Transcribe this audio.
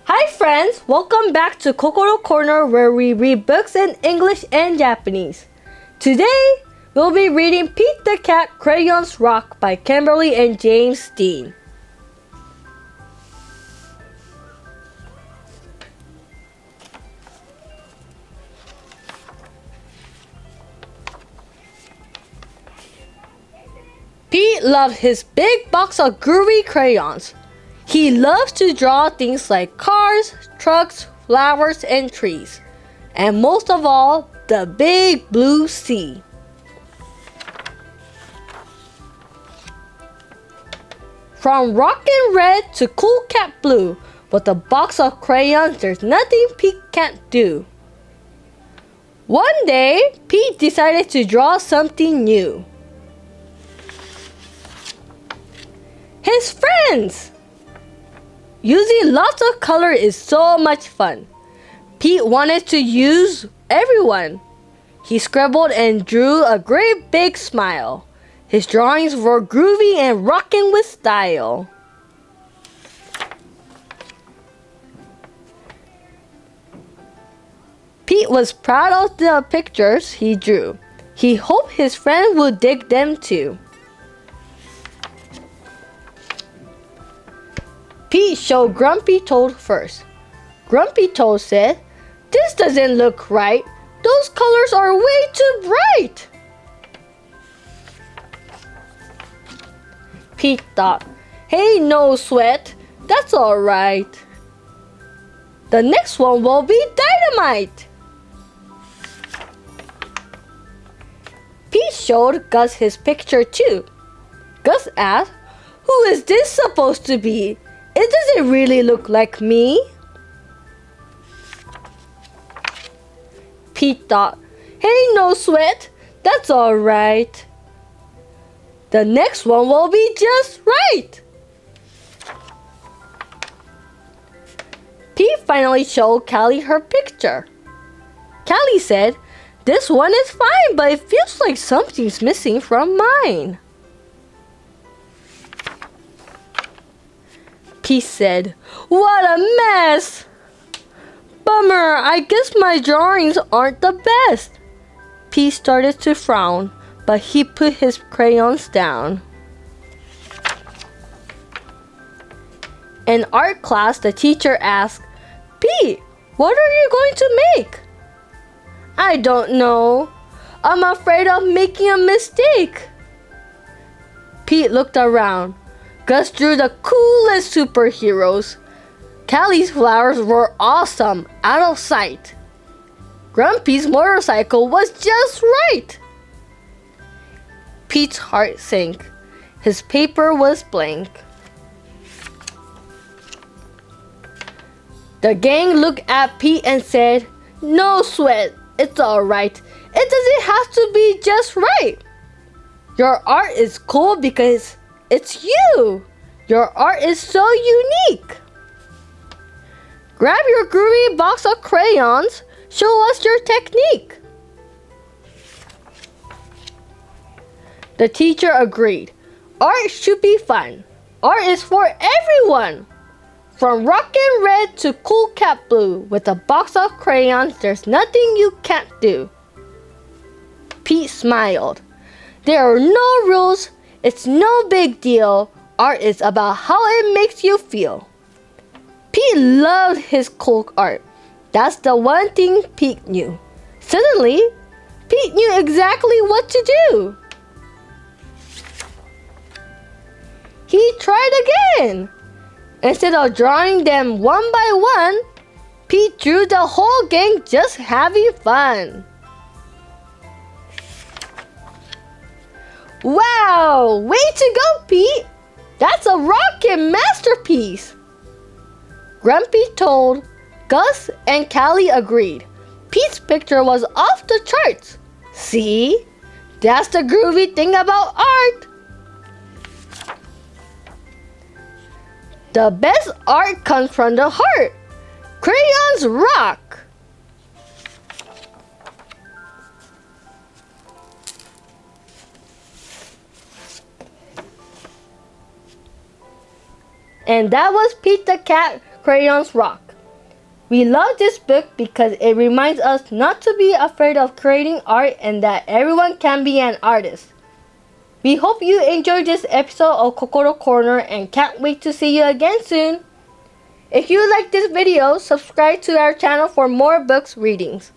Hi friends, welcome back to Kokoro Corner where we read books in English and Japanese. Today, we'll be reading Pete the Cat Crayons Rock by Kimberly and James Dean. Pete loved his big box of groovy crayons. He loves to draw things like cars, trucks, flowers, and trees. And most of all, the big blue sea. From rockin' red to cool cat blue, with a box of crayons, there's nothing Pete can't do. One day, Pete decided to draw something new. His friends! Using lots of color is so much fun. Pete wanted to use everyone. He scribbled and drew a great big smile. His drawings were groovy and rockin' with style. Pete was proud of the pictures he drew. He hoped his friend would dig them too. Pete showed Grumpy Toad first. Grumpy Toad said, "This doesn't look right. Those colors are way too bright." Pete thought, "Hey, no sweat. That's all right. The next one will be dynamite." Pete showed Gus his picture too. Gus asked, "Who is this supposed to be? It doesn't really look like me." Pete thought, "Hey, no sweat. That's all right. The next one will be just right." Pete finally showed Callie her picture. Callie said, "This one is fine, but it feels like something's missing from mine." Pete said, "What a mess! Bummer, I guess my drawings aren't the best." Pete started to frown, but he put his crayons down. In art class, the teacher asked, "Pete, what are you going to make?" "I don't know. I'm afraid of making a mistake." Pete looked around. Gus drew the coolest superheroes. Callie's flowers were awesome, out of sight. Grumpy's motorcycle was just right. Pete's heart sank. His paper was blank. The gang looked at Pete and said, "No sweat, it's all right. It doesn't have to be just right. Your art is cool because it's you. Your art is so unique. Grab your groovy box of crayons. Show us your technique." The teacher agreed. Art should be fun. Art is for everyone. From rockin' red to cool cat blue, with a box of crayons, there's nothing you can't do. Pete smiled. There are no rules. It's no big deal. Art is about how it makes you feel. Pete loved his cool art. That's the one thing Pete knew. Suddenly, Pete knew exactly what to do. He tried again. Instead of drawing them one by one, Pete drew the whole gang just having fun. Wow! Way to go, Pete! That's a rockin' masterpiece! Grumpy Toad, Gus, and Callie agreed. Pete's picture was off the charts. See? That's the groovy thing about art. The best art comes from the heart. Crayons rock! And that was Pete the Cat Crayons Rock. We love this book because it reminds us not to be afraid of creating art and that everyone can be an artist. We hope you enjoyed this episode of Kokoro Corner and can't wait to see you again soon. If you like this video, subscribe to our channel for more books readings.